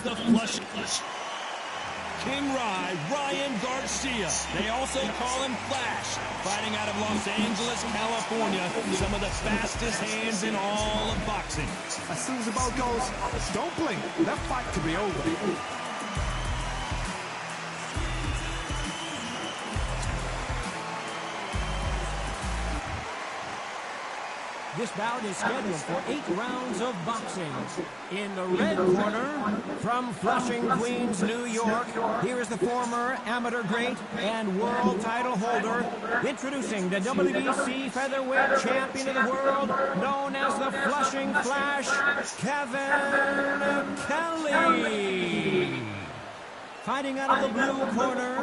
comes the flush. King Ryan Garcia. They also call him Flash. Fighting out of Los Angeles, California. Some of the fastest hands in all of boxing. As soon as the bell goes, don't blink. That fight could be over. This bout is scheduled for 8 rounds of boxing. In the red corner, from Flushing, Queens, New York, here is the former amateur great and world title holder, introducing the WBC featherweight champion of the world, known as the Flushing Flash, Kevin Kelly. Fighting out of the blue corner,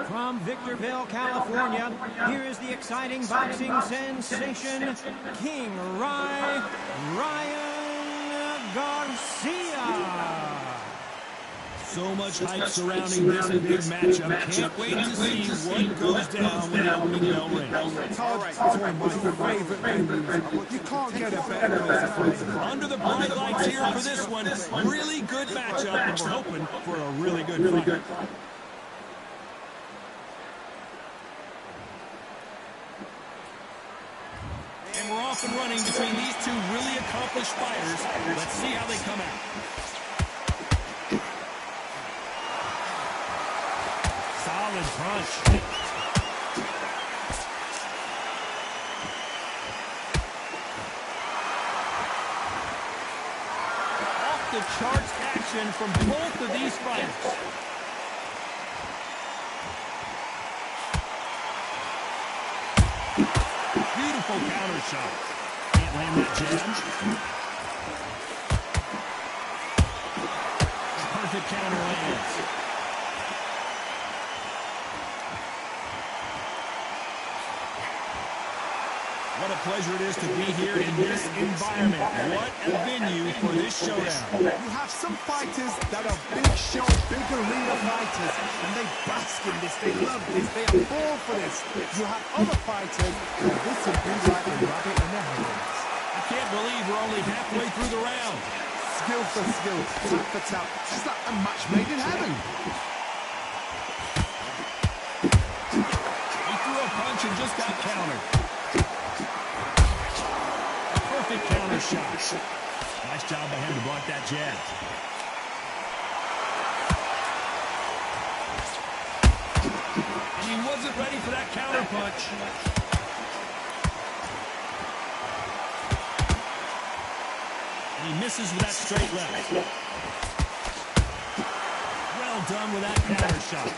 from Victorville, California, here is the exciting boxing sensation, King Ryan Garcia. So much hype surrounding this big matchup. Can't wait to see what goes down when the opening bell rings. All right, it's one of my favorite venues. You can't get a better place to play. Under the bright lights here for this one, really good matchup, and we're hoping for a really good fight. And we're off and running between these two really accomplished fighters. Let's see how they come out. Solid punch. Off the charts action from both of these fighters. Beautiful counter shot. Can't land that jab. Perfect counter lands. What a pleasure it is to be here in this environment. What a venue for this showdown. You have some fighters that are big show, big arena fighters, and they bask in this, they love this, they are born for this. You have other fighters, and this will be like a rabbit in the headlights. I can't believe we're only halfway through the round. Skill for skill, tap for tap, just like a match made in heaven. He threw a punch and just got countered. Perfect counter shot. Nice job by him to block that jab. And he wasn't ready for that counter punch. And he misses with that straight left. Well done with that counter shot.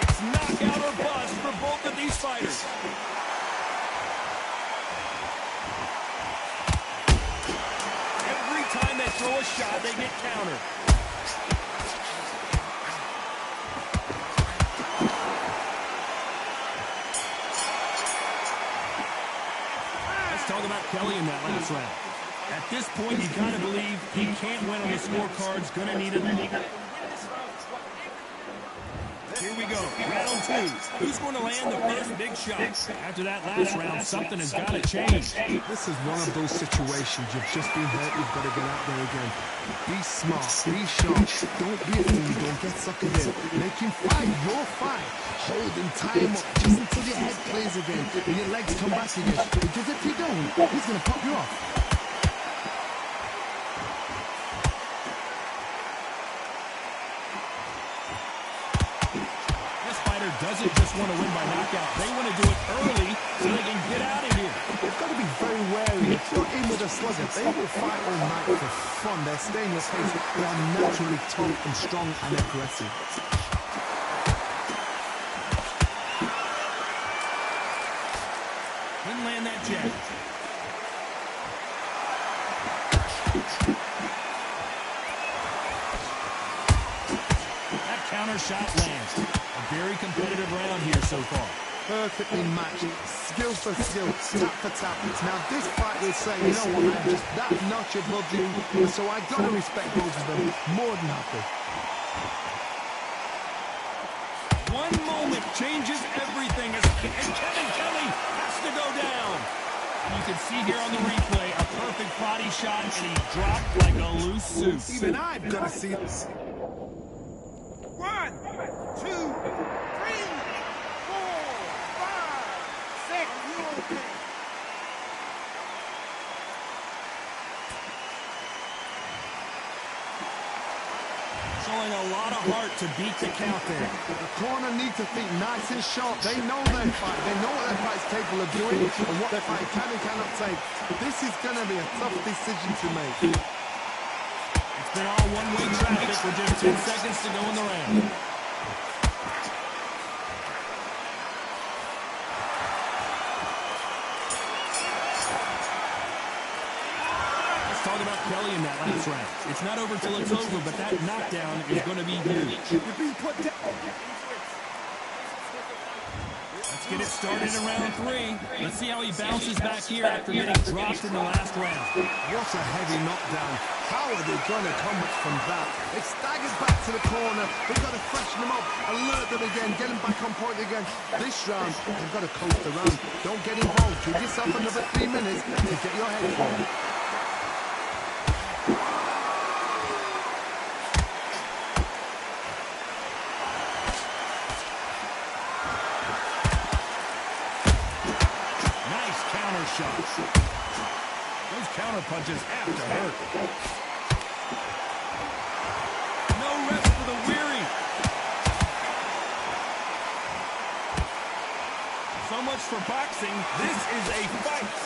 It's knockout or bust for both of these fighters. Time they throw a shot, they get countered. Let's talk about Kelly in that last round. At this point, you gotta believe he can't win on the scorecards. Gonna need it. Here we go, round 2. Who's going to land the first big shot? After that last round, something has got to change. This is one of those situations. You've just been hurt, you've got to get out there again. Be smart, be sharp, don't be a fool, don't get suckered in. Make him fight your fight. Hold him, tie him up, just until your head plays again, and your legs come back again. Because if you don't, he's going to pop you off. Doesn't just want to win by knockout. They want to do it early so they can get out of here. They've got to be very wary. If you're in with a slugger, they will fight all night for fun. They're staying your pace. They are naturally tough and strong and aggressive. Couldn't land that jab. That counter shot lands. Very competitive round here so far. Perfectly matched, skill for skill, tap for tap. Now this fight will say, you know what, I'm just that notch above you, so I gotta respect both of them more than happy. One moment changes everything, and Kevin Kelly has to go down. You can see here on the replay a perfect body shot, and he dropped like a loose suit. Even I've got to see this. 1, 2, 3, 4, 5, 6. You okay? Showing a lot of heart to beat the count there. The corner need to think nice and sharp. They know their fight. They know what their fight's capable of doing and what their fight can and cannot take. This is going to be a tough decision to make. It's been all one-way traffic with just 10 seconds to go in the round. Talk about Kelly in that last round. It's not over till it's over, but that knockdown is going to be huge. Let's get it started in round 3. Let's see how he bounces back here after getting dropped in the last round. What a heavy knockdown. How are they going to come back from that? They staggered back to the corner. They've got to freshen them up, alert them again, get them back on point again. This round, they've got to coast around. Don't get involved. Give yourself another 3 minutes to get your head forward. Shots. Those counter punches have to hurt. No rest for the weary. So much for boxing. This is a fight.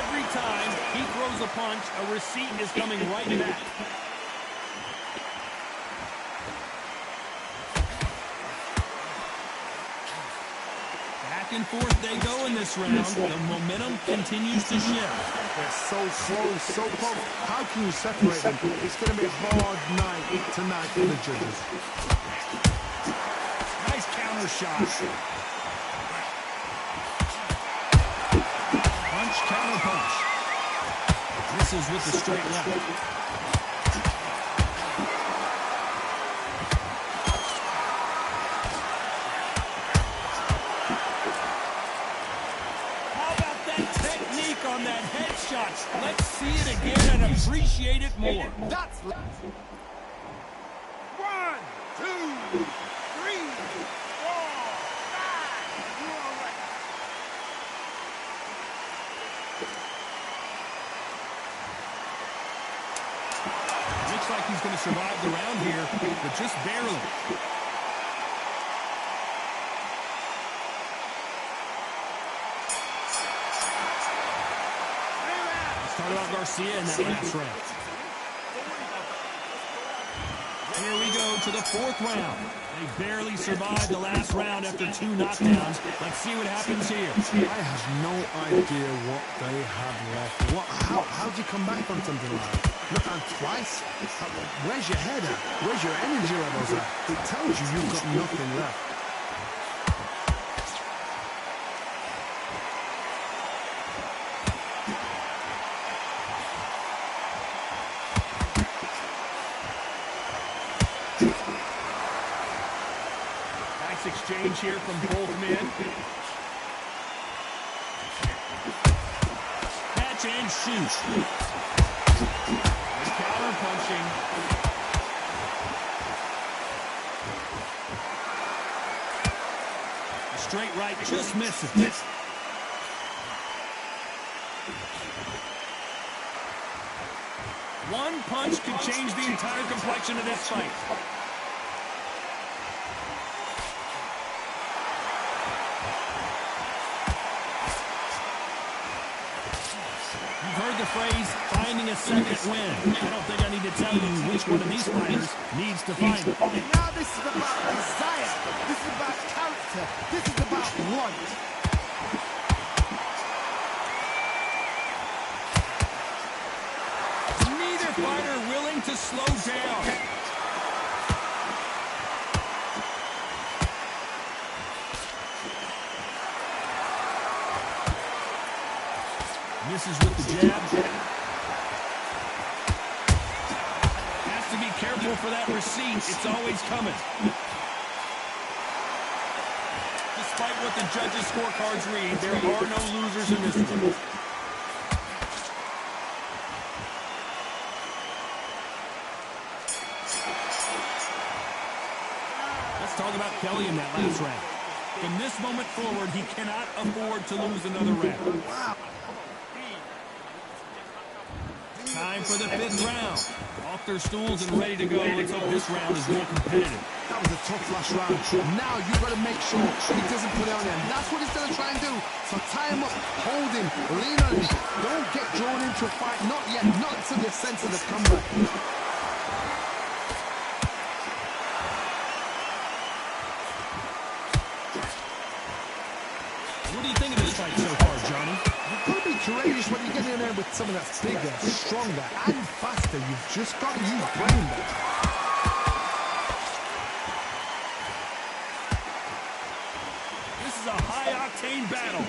Every time he throws a punch, a receipt is coming right back. Back and forth they go in this round. The momentum continues to shift. They're so close, so close. How can you separate them? It's going to be a hard night tonight for the judges. Nice counter shot. Punch, counter punch. Misses with the straight left. On that headshot. Let's see it again and appreciate it more. That's 1, 2, 3, 4, 5. You all right? Looks like he's going to survive the round here, but just barely. Talk about Garcia in that last round. Here we go to the 4th round. They barely survived the last round after 2 knockdowns. Let's see what happens here. I have no idea what they have left. How do you come back from something like that? Look, and twice? Where's your head at? Where's your energy levels at? It tells you you've got nothing left. Exchange here from both men. Catch and shoot. Counter punching. The straight right just misses. One punch could change the entire complexion of this fight. Heard the phrase, finding a second win. I don't think I need to tell you which one of these fighters needs to find it. Now this is about desire. This is about character. This is about want. Neither fighter willing to slow down. Misses with the jab. Has to be careful for that receipt. It's always coming. Just Despite what the judges' scorecards read, there are no losers in this one. Let's talk about Kelly in that last round. From this moment forward, he cannot afford to lose another round. Wow. Time for the 5th round. Off their stools and ready to go. Let's hope this round is more competitive. That was a tough last round. Now you've got to make sure he doesn't put it on him. That's what he's going to try and do. So tie him up, hold him, lean on him. Don't get drawn into a fight. Not yet. Not until the sense of the comeback. What do you think of this fight so far, Johnny? You've got to be courageous when you get in there with someone that's bigger, stronger, and faster. You've just got to use brain there. This is a high-octane battle.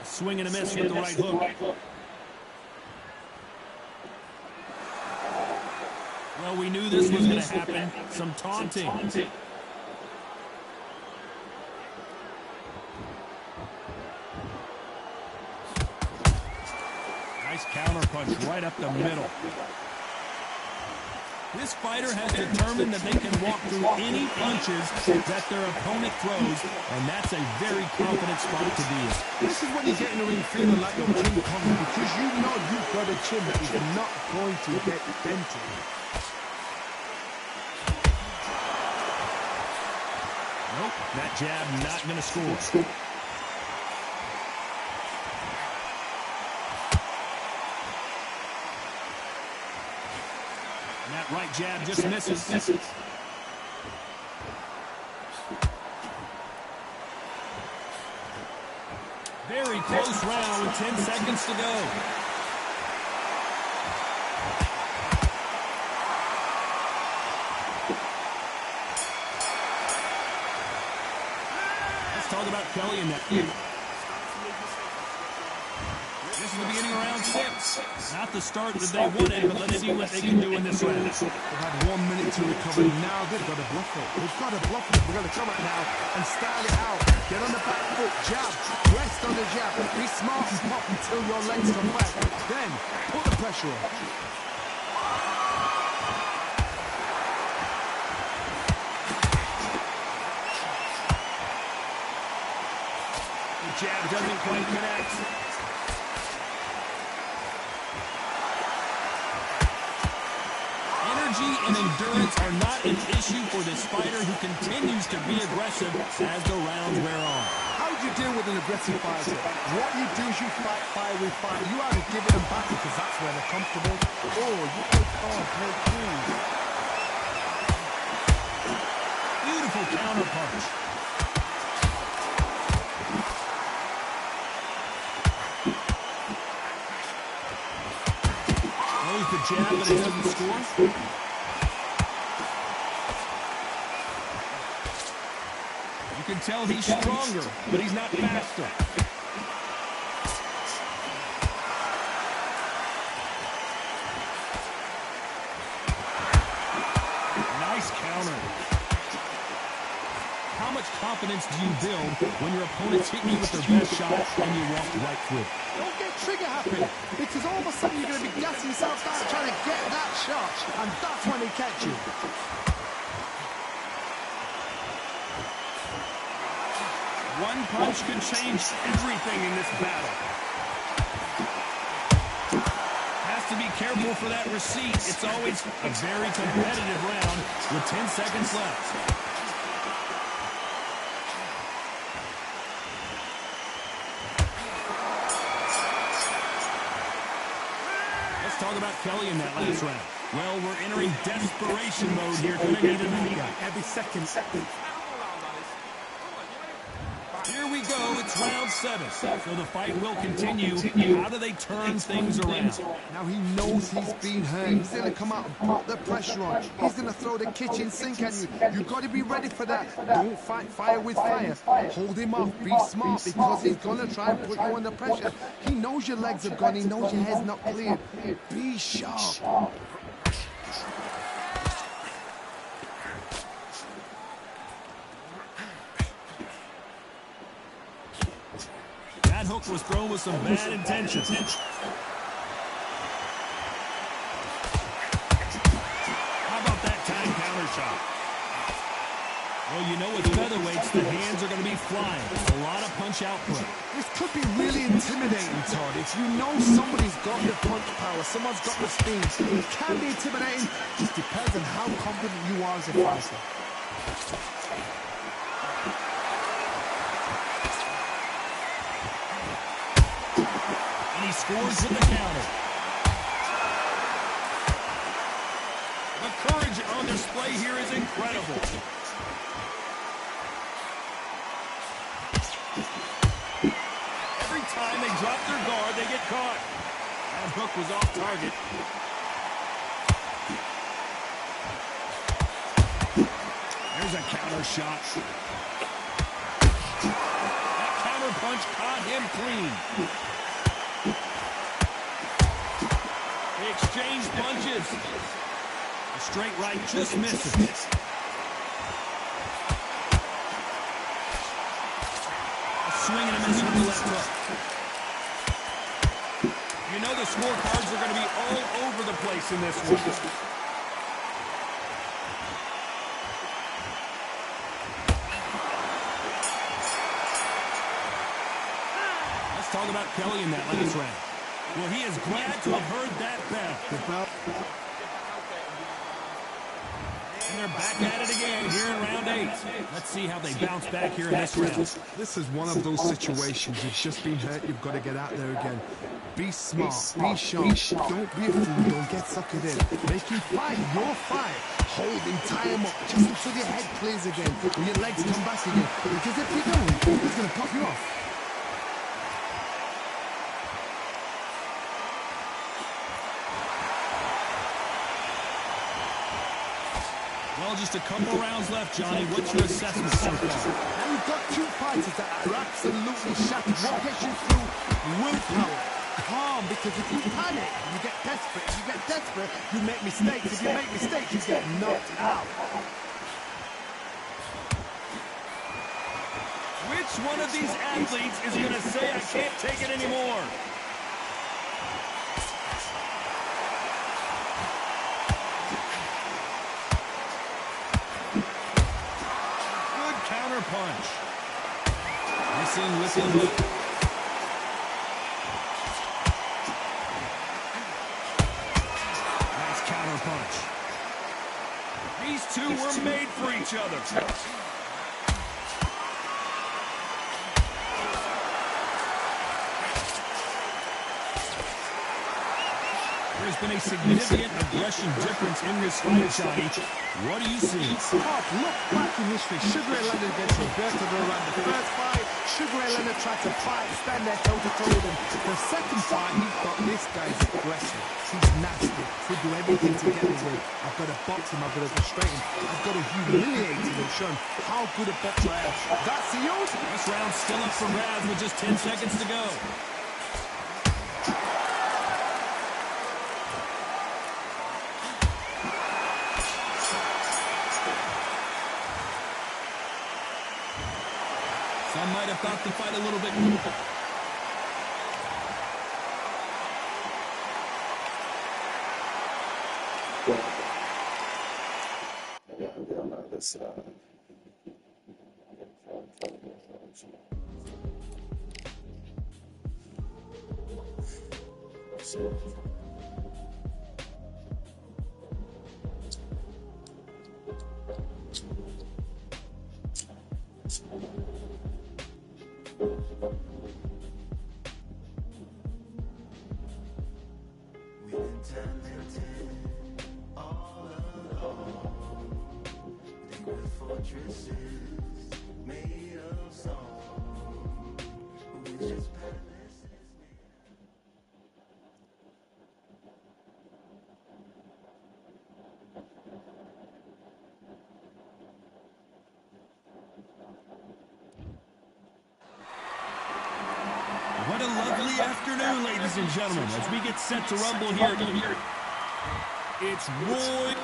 A swing and a miss with the right hook. Well, we knew this was going to happen. Some taunting. Nice counter punch right up the middle. This fighter has determined that they can walk through any punches that their opponent throws, and that's a very confident spot to be in. This is when you get in the ring feeling like you're King Kong, because you know you've got a chin that is not going to get dented. Nope, that jab not going to score. And that right jab just misses. Very close round with 10 seconds to go. Talk about Kelly in that fight. This is the beginning of round 6. Not the start that they wanted, but let's see what they can do in this round. They've had 1 minute to recover. Now they've got to bluff it. They've got to bluff it. We're going to come out now and start it out. Get on the back foot, jab, rest on the jab. Be smart and pop until your legs come back. Then put the pressure on. Jab doesn't quite connect. Energy and endurance are not an issue for this fighter who continues to be aggressive as the rounds wear on. How do you deal with an aggressive fighter? What you do is you fight fire with fire. You either give it them back because that's where they're comfortable, or you play calm, play cool. Beautiful counter punch. The jab, but it doesn't score. You can tell he's stronger, but he's not faster. Nice counter. How much confidence do you build when your opponent's hitting you with their best shot and you walk right through? Don't get trigger happy, because all of a sudden you're going to be gassing yourself out trying to get that shot, and that's when they catch you. One punch can change everything in this battle. Has to be careful for that receipt. It's always a very competitive round with 10 seconds left. Talk about Kelly in that last round. Well, we're entering desperation mode here. Gonna need a knockout. Every second. Here we go, it's round 7. So the fight will continue. How do they turn things around? Now he knows he's been hurt. He's going to come out and put the pressure on. He's going to throw the kitchen sink at you. You've got to be ready for that. Don't fight fire with fire. Hold him off. Be smart because he's going to try and put you under pressure. He knows your legs are gone. He knows your head's not cleared. Be sharp. That hook was thrown with some bad intentions. How about that time counter shot? Well, you know with featherweights, the hands are going to be flying. A lot of punch output. This could be really intimidating, Todd. If you know somebody's got the punch power, someone's got the speed, it can be intimidating. Just depends on how confident you are as a fighter. He scores with the counter. The courage on display here is incredible. Every time they drop their guard, they get caught. That hook was off target. There's a counter shot. That counter punch caught him clean. They exchange punches. A straight right just misses. A swing and a miss with the left hook. You know the scorecards are going to be all over the place in this one. Let's talk about Kelly in that last round. Well, he is glad to have heard that bell. And they're back at it again here in round 8. Let's see how they bounce back here in this round. This is one of those situations. You've just been hurt. You've got to get out there again. Be smart. Be sharp. Don't be a fool. Don't get suckered in. Make him fight your fight. Hold him, tie him up, just until your head clears again and your legs come back again. Because if you don't, he's going to pop you off. Well, just a couple rounds left, Johnny. What's your assessment so far? Now you've got two fighters that are absolutely shattered. What gets you through? Willpower. Calm, because if you panic, you get desperate. If you get desperate, you make mistakes. If you make mistakes, you get knocked out. Which one of these athletes is going to say, I can't take it anymore? Punch. Missing with the hook. Nice counter punch. These two were made for each other. There's been a significant aggression difference in this fight, Johnny. What do you see? Look back in history. Sugar Ray Leonard gets Roberto around the first fight. Sugar Ray Leonard tried to fight, stand there toe-to-toe with him. The second fight, he thought this guy's aggressive. He's nasty. He'll do everything to get his way. I've got to box him. I've got to frustrate him. I've got to humiliate him and show him how good a boxer I am. That's the use. This round's still up for grabs with just 10 seconds to go. Some might have thought the fight a little bit more. Fortresses made of stone. What a lovely afternoon, ladies and gentlemen, as we get set to rumble here. It's Roy.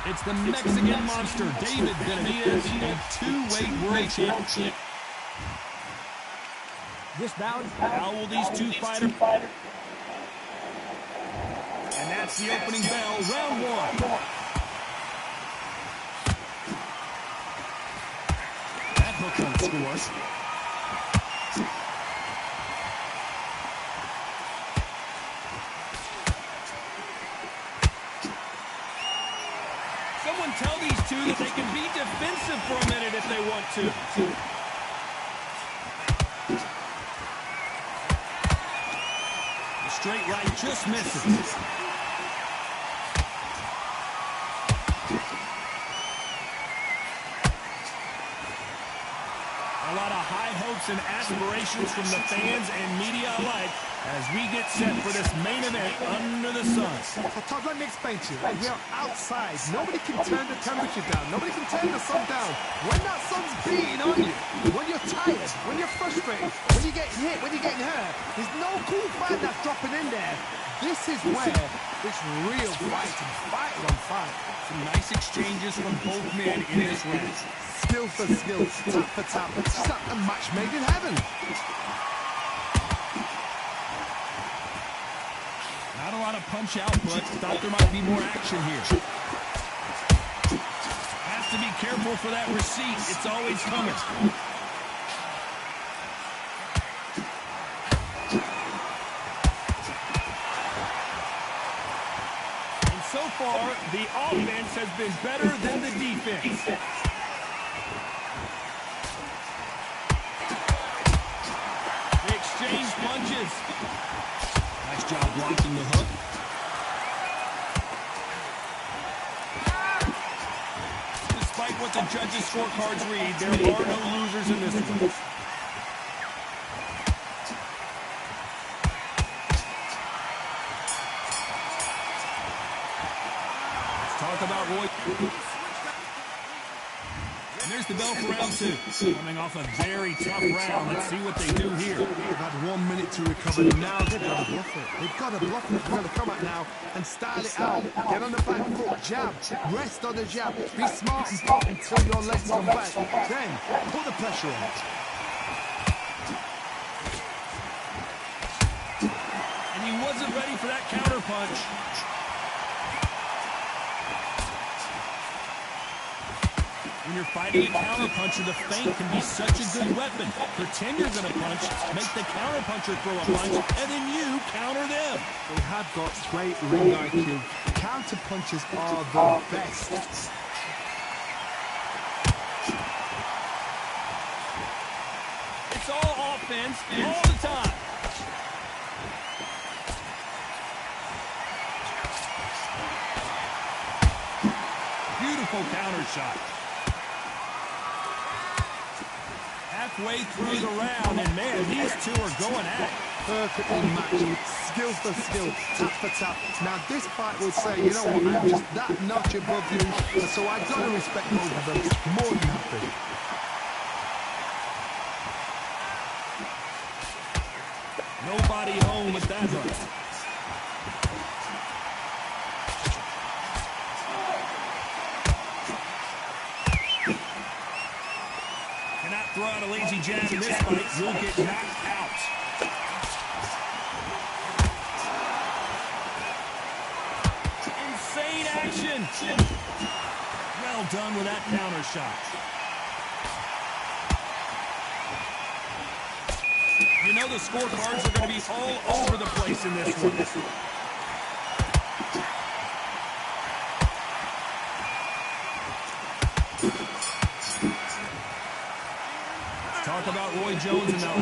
It's the Mexican monster, David Benavidez, a two-weight world champion. This bout. How will these two fighters? And that's the opening bell, round one. That hook on scores. Someone tell these two that they can be defensive for a minute if they want to. The straight right just misses. A lot of high hopes and aspirations from the fans and media alike as we get set for this main event under the sun. So Todd, let me explain to you. We are outside. Nobody can turn the temperature down. Nobody can turn the sun down. When that sun's beating on you, when you're tired, when you're frustrated, when you're getting hit, when you're getting hurt, there's no cool fight that's dropping in there. This is where it's real fighting, fight on fight. Some nice exchanges from both men in this round. Skill for skill, tap for tap. It's like a match made in heaven. Not a lot of punch output. Thought there might be more action here. Has to be careful for that receipt. It's always coming. And so far, the offense has been better than the defense. They exchange punches. Nice job blocking the hook. Despite what the judges' scorecards read, there are no losers in this one. Let's talk about Roy. And there's the bell for round two. Coming off a very tough round. Let's see what they do here. They've had 1 minute to recover. Now they've got to bluff it. They've got to bluff it. They've got to come out now and style it out. Get on the back foot, jab, rest on the jab. Be smart and pop until your legs come back. Then put the pressure on. And he wasn't ready for that counter punch. When you're fighting a counterpuncher, the feint can be such a good weapon. Pretend you're going to punch, make the counterpuncher throw a punch, and then you counter them. They have got great ring IQ. Counter punches are the best. It's all offense all the time. Beautiful counter shot. Halfway through the round, and man, these two are going at it. Perfectly matched, skill for skill, tap for tap. Now this fight will say, you know what, I'm just that notch above you, so I got to respect both of them more than happy. Nobody home with that hook. Throw out a lazy jab in this fight, you'll get knocked out. Insane action. Well done with that counter shot. You know the scorecards are going to be all over the place in this one. Talk about Roy Jones and now.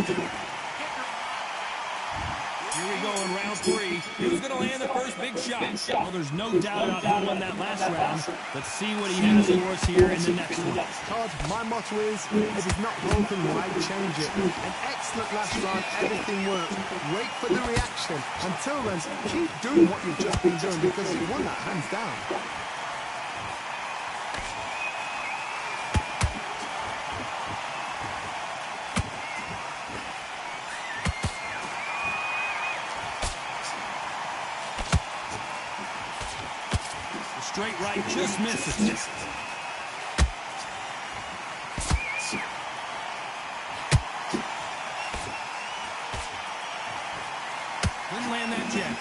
Here we go in round 3. Who's going to land the first big shot? Well, there's no doubt about who won that last round. Let's see what he has for us here in the next one. Todd, my motto is, if it's not broken, why change it? An excellent last round, everything worked. Wait for the reaction. Until then, keep doing what you've just been doing because you won that hands down. Straight right just misses. Couldn't land that jab.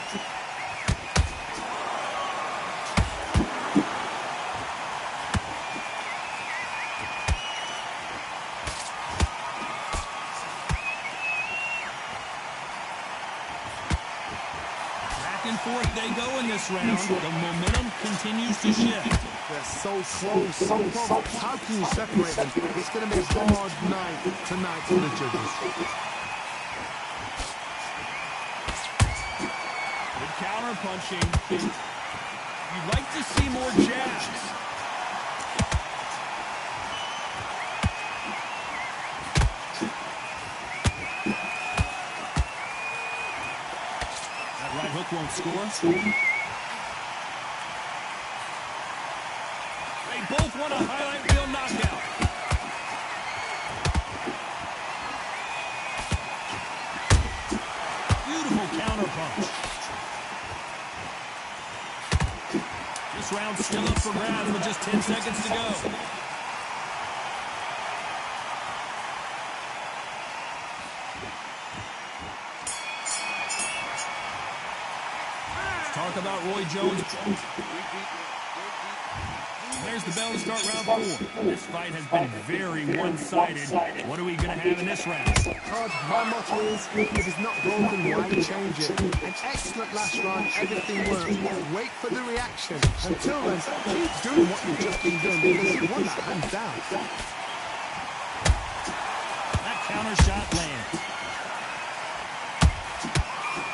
Back and forth they go in this round. The momentum continues to shift. They're so close, so close. How can you separate them? It's going to be a hard night tonight for the judges. Good counter punching. You'd like to see more jabs. That right hook won't score. They both want a highlight reel knockout. Beautiful counter punch. This round's still up for grabs with just 10 seconds to go. Let's talk about Roy Jones. There's the bell to start round 4. This fight has been very one-sided. What are we going to have in this round? Todd, my motto is, if it's not broken, why change it? An excellent last round, everything worked. Wait for the reaction. Until then, keep doing what you've just been doing because you won that hands down. That counter shot lands.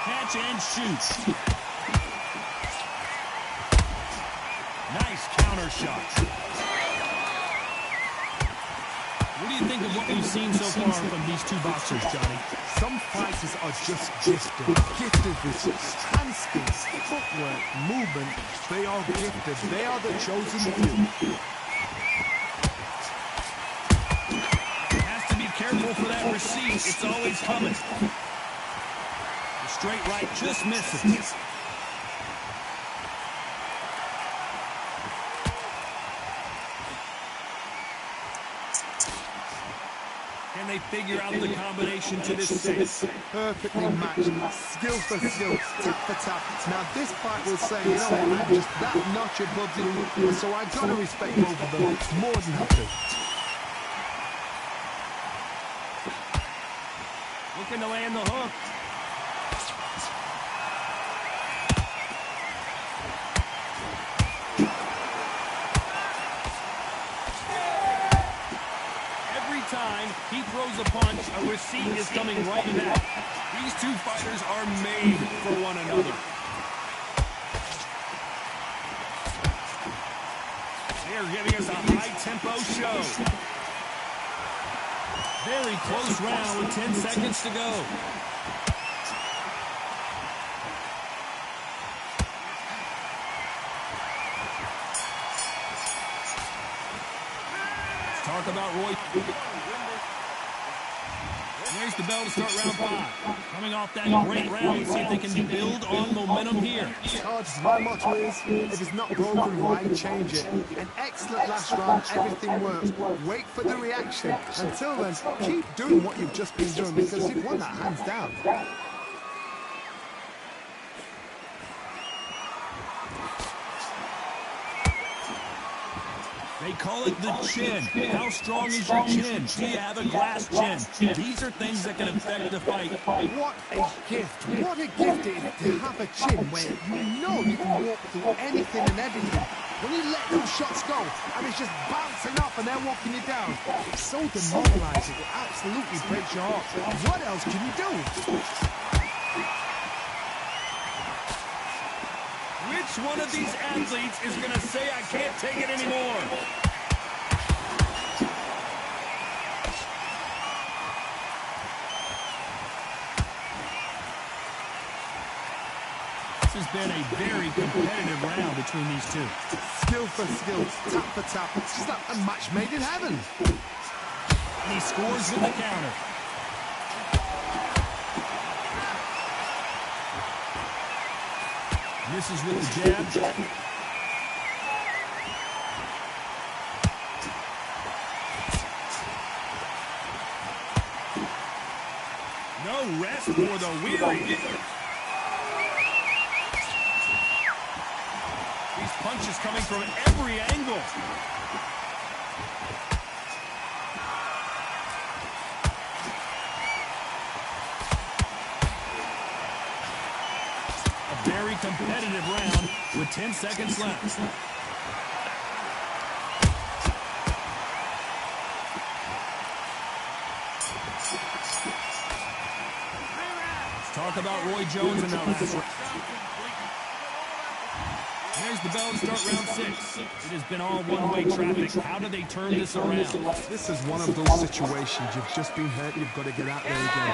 Catch and shoot. Nice counter shot. What do you think of what we've seen so far from these two boxers, Johnny? Some fighters are just gifted with hand skills, footwork, movement. They are gifted. They are the chosen few. Has to be careful for that receipt. It's always coming. The straight right just misses. Can they figure out the combination to this safe? Perfectly matched, skill for skill, tap for tap. Now this fight will say, you know what, I'm just that notch above you, so I've got to respect both of them more than happy. Looking to land the hook. Time he throws a punch, a receipt is coming right back. These two fighters are made for one another. They are giving us a high-tempo show. Very close round with 10 seconds to go. Talk about Roy. There's the bell to start round 5. Coming off that great round, see if they can build on momentum here. Todd, my motto is, if it's not broken, why change it? An excellent last round, everything works. Wait for the reaction. Until then, keep doing what you've just been doing because you've won that hands down. They call it the chin. How strong is your chin? Do you have a glass chin? These are things that can affect the fight. What a gift. What a gift it is to have a chin where you know you can walk through anything and everything. When you let those shots go and it's just bouncing off and they're walking you down, it's so demoralizing. It absolutely breaks your heart. What else can you do? Which one of these athletes is going to say, I can't take it anymore? This has been a very competitive round between these two. Skill for skill, tap for tap. It's like a match made in heaven. And he scores with the counter. Misses with the jab. No rest for the weary. These punches coming from every angle. A very competitive round with 10 seconds left. Let's talk about Roy Jones in that last round. There's the bell to start round 6. It has been all one-way traffic. How do they turn this around? This is one of those situations. You've just been hurt. You've got to get out there again.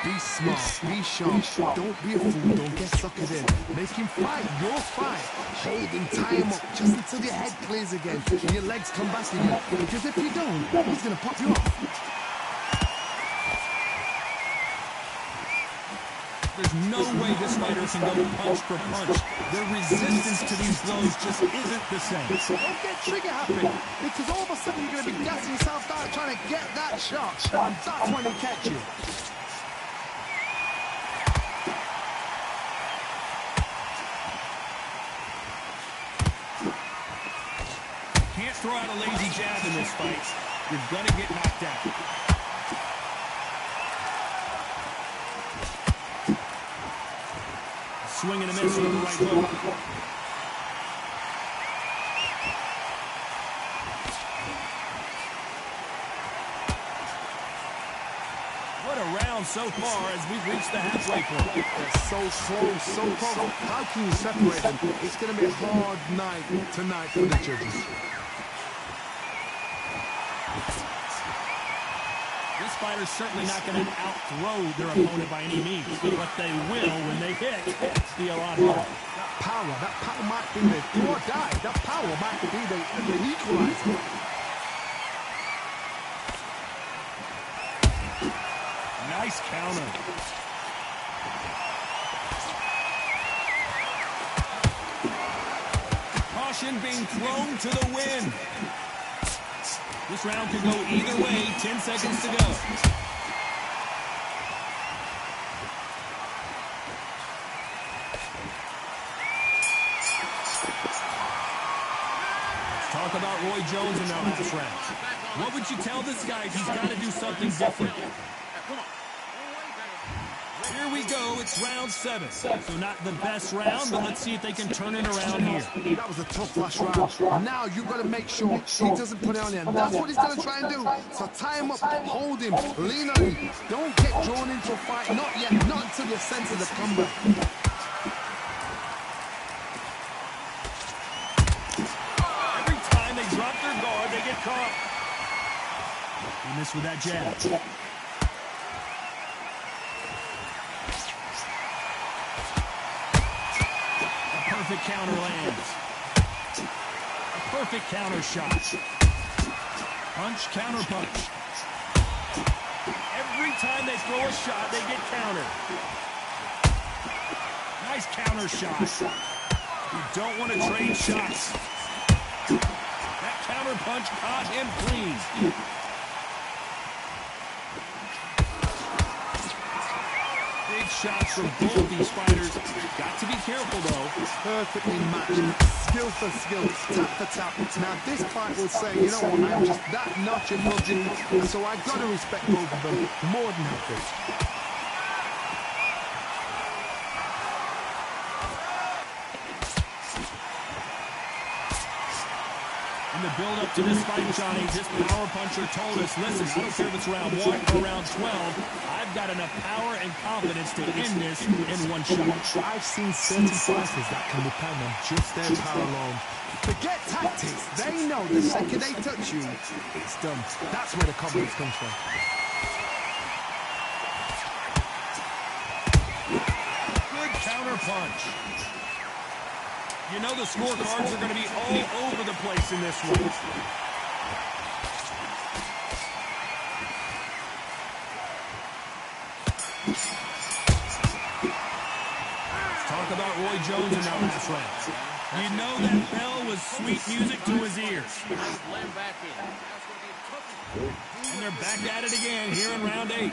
Be smart. Be sharp. Don't be a fool. Don't get suckered in. Make him fight. Your fight. Hold him. Tie him up just until your head clears again and your legs come back again. Because if you don't, he's going to pop you off. There's no way this fighter can go punch for punch. The resistance to these blows just isn't the same. Don't get trigger happy, because all of a sudden you're going to be gassing yourself out trying to get that shot, and that's when he catch you. Can't throw out a lazy jab in this fight. You're going to get knocked out. Swing and a miss with the right hook. What a round so far as we've reached the halfway point. They're so close, so close. How can you separate them? It's going to be a hard night tonight for the judges. This fighter's certainly not going to outthrow their opponent by any means, but they will when they hit. Be a lot harder. That power might be the do or die. That power might be the equalizer. Nice counter. Caution being thrown to the wind. This round could go either way. 10 seconds to go. Talk about Roy Jones in that last round. What would you tell this guy if he's got to do something different? Here we go. It's round 7. So not the best round, but let's see if they can turn it around here. That was a tough last round. Now you've got to make sure he doesn't put it on you. And that's what he's going to try and do. So tie him up, hold him, lean on him. Don't get drawn into a fight. Not yet. Not until you sense the comeback. Every time they drop their guard, they get caught. He missed with that jab. Perfect counter lands. A perfect counter shot. Punch, counter punch. Every time they throw a shot, they get countered. Nice counter shot. You don't want to trade shots. That counter punch caught him clean. Big shots from both these fighters. Got to be careful, though. Perfectly matched. Skill for skill. Tap for tap. Now, this fight will say, you know what, I'm just that notch above you, so I've got to respect both of them more than happy. In the build up to this fight, Johnny. This power puncher told us, listen, I don't care if it's round 1 or round 12, I've got enough power and confidence to end this in one shot. I've seen certain fighters that can depend on just their power alone. Forget tactics. They know the second they touch you, it's done. That's where the confidence comes from. Good counter punch. You know the scorecards are going to be all over the place in this one. Talk about Roy Jones in that last round. You know that bell was sweet music to his ears. And they're back at it again here in round 8.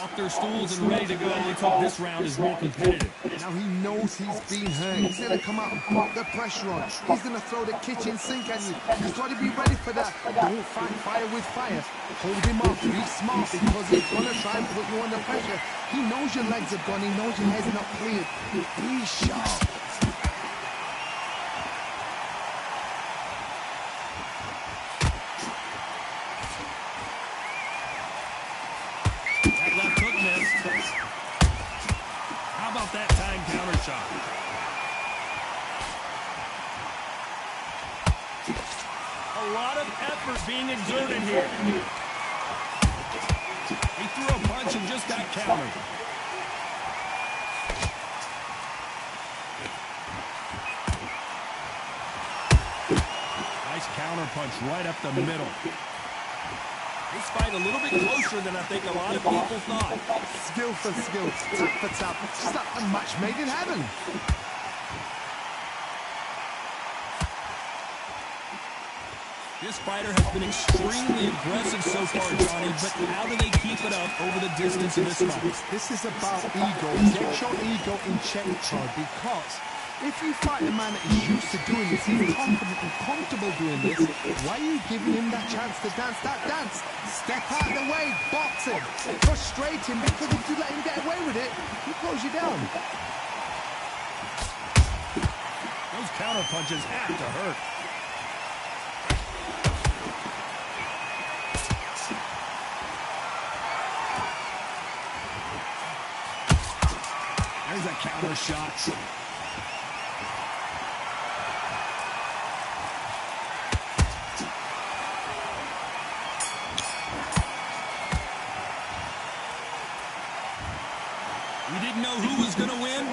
Off their stools and ready to go. Let's hope this round is more competitive. Now he knows he's been hurt. He's going to come out and put the pressure on. He's going to throw the kitchen sink at you. You've got to be ready for that. Don't fight fire with fire. Hold him off. Be smart because he's going to try and put you under pressure. He knows your legs are gone. He knows your head's not cleared. Be sharp. How about that time counter shot? A lot of effort being exerted here. He threw a punch and just got countered. Nice counter punch right up the middle. This fight a little bit closer than I think a lot of people thought. Skill for skill, tap for tap. Just like a match made in heaven. This fighter has been extremely aggressive so far, Johnny, but how do they keep it up over the distance in this fight? This is about ego. Get your ego in check, Todd, because if you fight a man that is used to doing this, he's confident and comfortable doing this, why are you giving him that chance to dance that dance? Step out of the way, box him, frustrate him, because if you let him get away with it, he close you down. Those counter punches have to hurt. There's a counter shot. We didn't know who was going to win,